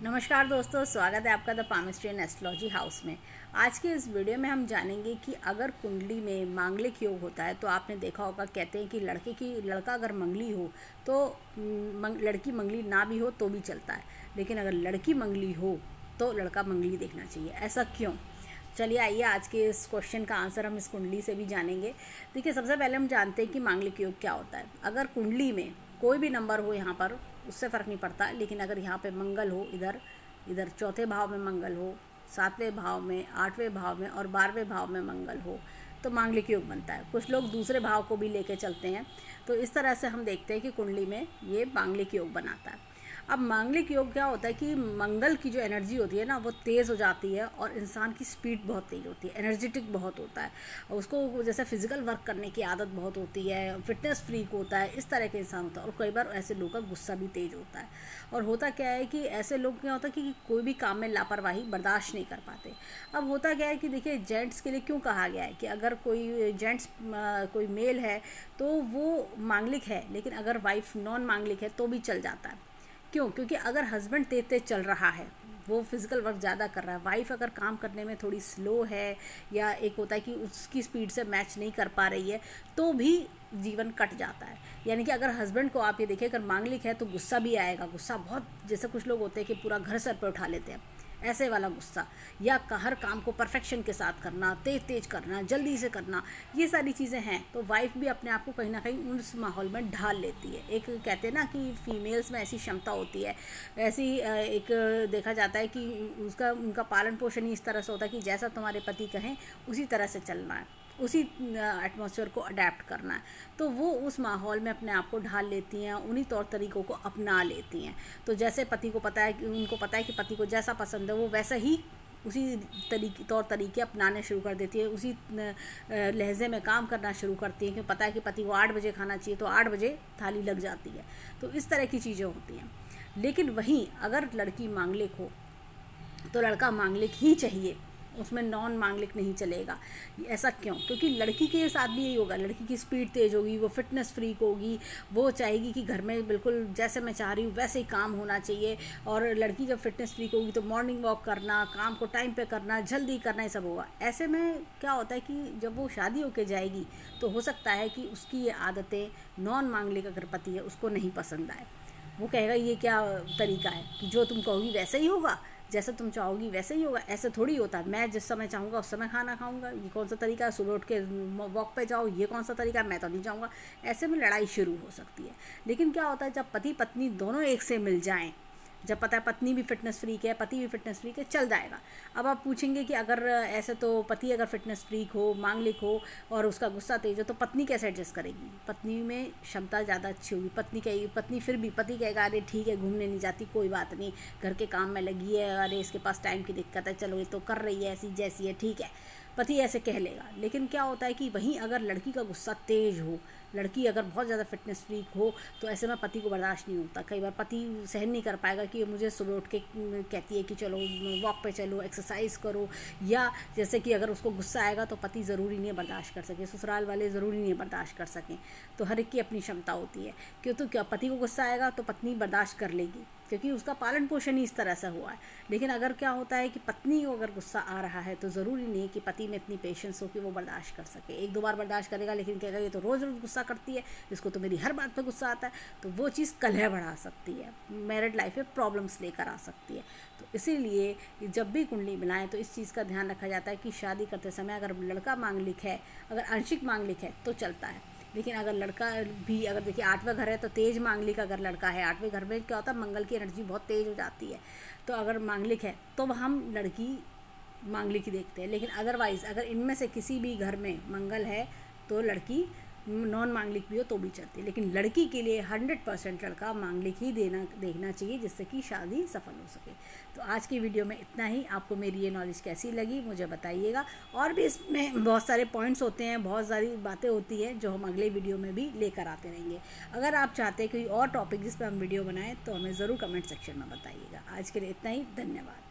नमस्कार दोस्तों, स्वागत है आपका the palmistry and astrology house में। आज के इस वीडियो में हम जानेंगे कि अगर कुंडली में मांगलिक योग होता है तो आपने देखा होगा, कहते हैं कि लड़का अगर मंगली हो तो लड़की मंगली ना भी हो तो भी चलता है, लेकिन अगर लड़की मंगली हो तो लड़का मंगली देखना चाहिए। ऐसा क्यों? चलिए आइए आज के इस क्वेश्चन का आंसर हम इस कुंडली से भी जानेंगे। देखिए, सबसे पहले हम जानते हैं कि मांगलिक योग क्या होता है। अगर कुंडली में कोई भी नंबर हो यहाँ पर, उससे फ़र्क नहीं पड़ता, लेकिन अगर यहाँ पे मंगल हो, इधर चौथे भाव में मंगल हो, 7वें भाव में, 8वें भाव में और 12वें भाव में मंगल हो तो मांगलिक योग बनता है। कुछ लोग दूसरे भाव को भी लेके चलते हैं, तो इस तरह से हम देखते हैं कि कुंडली में ये मांगलिक योग बनाता है। अब मांगलिक योग क्या होता है कि मंगल की जो एनर्जी होती है ना, वो तेज़ हो जाती है और इंसान की स्पीड बहुत तेज़ होती है, एनर्जेटिक बहुत होता है, उसको जैसे फिजिकल वर्क करने की आदत बहुत होती है, फिटनेस फ्रीक होता है, इस तरह के इंसान होता है। और कई बार ऐसे लोगों का गुस्सा भी तेज़ होता है। और होता क्या है कि ऐसे लोग क्या होता है कि कोई भी काम में लापरवाही बर्दाश्त नहीं कर पाते। अब होता क्या है कि देखिए, जेंट्स के लिए क्यों कहा गया है कि अगर कोई जेंट्स कोई मेल है तो वो मांगलिक है, लेकिन अगर वाइफ नॉन मांगलिक है तो भी चल जाता है। क्यों? क्योंकि अगर हस्बैंड तेज तेज चल रहा है, वो फिजिकल वर्क ज़्यादा कर रहा है, वाइफ अगर काम करने में थोड़ी स्लो है या एक होता है कि उसकी स्पीड से मैच नहीं कर पा रही है, तो भी जीवन कट जाता है। यानी कि अगर हस्बैंड को आप ये देखिए, अगर मांगलिक है तो गुस्सा भी आएगा, गुस्सा बहुत, जैसे कुछ लोग होते हैं कि पूरा घर सर पे उठा लेते हैं, ऐसे वाला गुस्सा, या हर काम को परफेक्शन के साथ करना, तेज करना, जल्दी से करना, ये सारी चीज़ें हैं। तो वाइफ भी अपने आप को कहीं ना कहीं उस माहौल में ढाल लेती है। एक कहते हैं ना कि फीमेल्स में ऐसी क्षमता होती है, ऐसी एक देखा जाता है कि उनका पालन पोषण ही इस तरह से होता है कि जैसा तुम्हारे पति कहें उसी तरह से चलना है, उसी एटमॉस्फेयर को अडेप्ट करना है। तो वो उस माहौल में अपने आप को ढाल लेती हैं, उन्हीं तौर तरीक़ों को अपना लेती हैं। तो जैसे पति को पता है कि उनको पता है कि पति को जैसा पसंद है, वो वैसा ही उसी तौर तरीके अपनाने शुरू कर देती है, उसी लहजे में काम करना शुरू करती हैं। क्योंकि पता है कि पति को 8 बजे खाना चाहिए तो 8 बजे थाली लग जाती है। तो इस तरह की चीज़ें होती हैं। लेकिन वहीं अगर लड़की मांगलिक हो तो लड़का मांगलिक ही चाहिए, उसमें नॉन मांगलिक नहीं चलेगा। ऐसा क्यों? क्योंकि लड़की के साथ भी यही होगा, लड़की की स्पीड तेज़ होगी, वो फिटनेस फ्रीक होगी, वो चाहेगी कि घर में बिल्कुल जैसे मैं चाह रही हूँ वैसे ही काम होना चाहिए। और लड़की जब फिटनेस फ्रीक होगी तो मॉर्निंग वॉक करना, काम को टाइम पे करना, जल्दी करना, ये सब होगा। ऐसे में क्या होता है कि जब वो शादी होके जाएगी तो हो सकता है कि उसकी ये आदतें नॉन मांगलिक अगर पति है उसको नहीं पसंद आए। वो कहेगा ये क्या तरीका है कि जो तुम कहोगी वैसे ही होगा, जैसे तुम चाहोगी वैसे ही होगा। ऐसे थोड़ी होता है, मैं जिस समय चाहूँगा उस समय खाना खाऊंगा, ये कौन सा तरीका है? सुबह उठ के वॉक पे जाओ, ये कौन सा तरीका है? मैं तो नहीं जाऊँगा। ऐसे में लड़ाई शुरू हो सकती है। लेकिन क्या होता है, जब पति पत्नी दोनों एक से मिल जाएं, जब पता है पत्नी भी फिटनेस फ्रीक है, पति भी फिटनेस फ्रीक है, चल जाएगा। अब आप पूछेंगे कि अगर ऐसे तो पति अगर फिटनेस फ्रीक हो, मांगलिक हो और उसका गुस्सा तेज हो तो पत्नी कैसे एडजस्ट करेगी? पत्नी में क्षमता ज़्यादा अच्छी होगी। पत्नी फिर भी पति कहेगा अरे ठीक है, घूमने नहीं जाती, कोई बात नहीं, घर के काम में लगी है, अरे इसके पास टाइम की दिक्कत है, चलो ये तो कर रही है ऐसी जैसी है, ठीक है, पति ऐसे कह लेगा। लेकिन क्या होता है कि वहीं अगर लड़की का गुस्सा तेज हो, लड़की अगर बहुत ज़्यादा फिटनेस फ्रीक हो, तो ऐसे में पति को बर्दाश्त नहीं होता। कई बार पति सहन नहीं कर पाएगा कि मुझे सुबह उठ के कहती है कि चलो वॉक पे चलो, एक्सरसाइज करो, या जैसे कि अगर उसको गुस्सा आएगा तो पति ज़रूरी नहीं बर्दाश्त कर सके, ससुराल वाले ज़रूरी नहीं बर्दाश्त कर सकें। तो हर एक की अपनी क्षमता होती है। क्यों? तो क्या पति को गुस्सा आएगा तो पत्नी बर्दाश्त कर लेगी, क्योंकि उसका पालन पोषण ही इस तरह से हुआ है। लेकिन अगर क्या होता है कि पत्नी को अगर गुस्सा आ रहा है तो ज़रूरी नहीं कि पति में इतनी पेशेंस हो कि वो बर्दाश्त कर सके। 1-2 बार बर्दाश्त करेगा, लेकिन कहेगा ये तो रोज़ रोज़ गुस्सा करती है, इसको तो मेरी हर बात पे गुस्सा आता है, तो वो चीज़ कलह बढ़ा सकती है, मैरिड लाइफ में प्रॉब्लम्स लेकर आ सकती है। तो इसीलिए जब भी कुंडली बनाएं तो इस चीज़ का ध्यान रखा जाता है कि शादी करते समय अगर लड़का मांगलिक है, अगर आंशिक मांगलिक है तो चलता है। लेकिन अगर लड़का भी, अगर देखिए 8वां घर है तो तेज मांगलिक अगर लड़का है, 8वें घर में क्या होता है, मंगल की एनर्जी बहुत तेज हो जाती है। तो अगर मांगलिक है तो हम लड़की मांगलिक ही देखते हैं। लेकिन अदरवाइज़ अगर इनमें से किसी भी घर में मंगल है तो लड़की नॉन मांगलिक भी हो तो भी चलती है। लेकिन लड़की के लिए 100% लड़का मांगलिक ही देखना चाहिए, जिससे कि शादी सफल हो सके। तो आज की वीडियो में इतना ही। आपको मेरी ये नॉलेज कैसी लगी मुझे बताइएगा। और भी इसमें बहुत सारे पॉइंट्स होते हैं, बहुत सारी बातें होती हैं जो हम अगले वीडियो में भी लेकर आते रहेंगे। अगर आप चाहते हैं कोई और टॉपिक जिस पर हम वीडियो बनाएं तो हमें ज़रूर कमेंट सेक्शन में बताइएगा। आज के लिए इतना ही, धन्यवाद।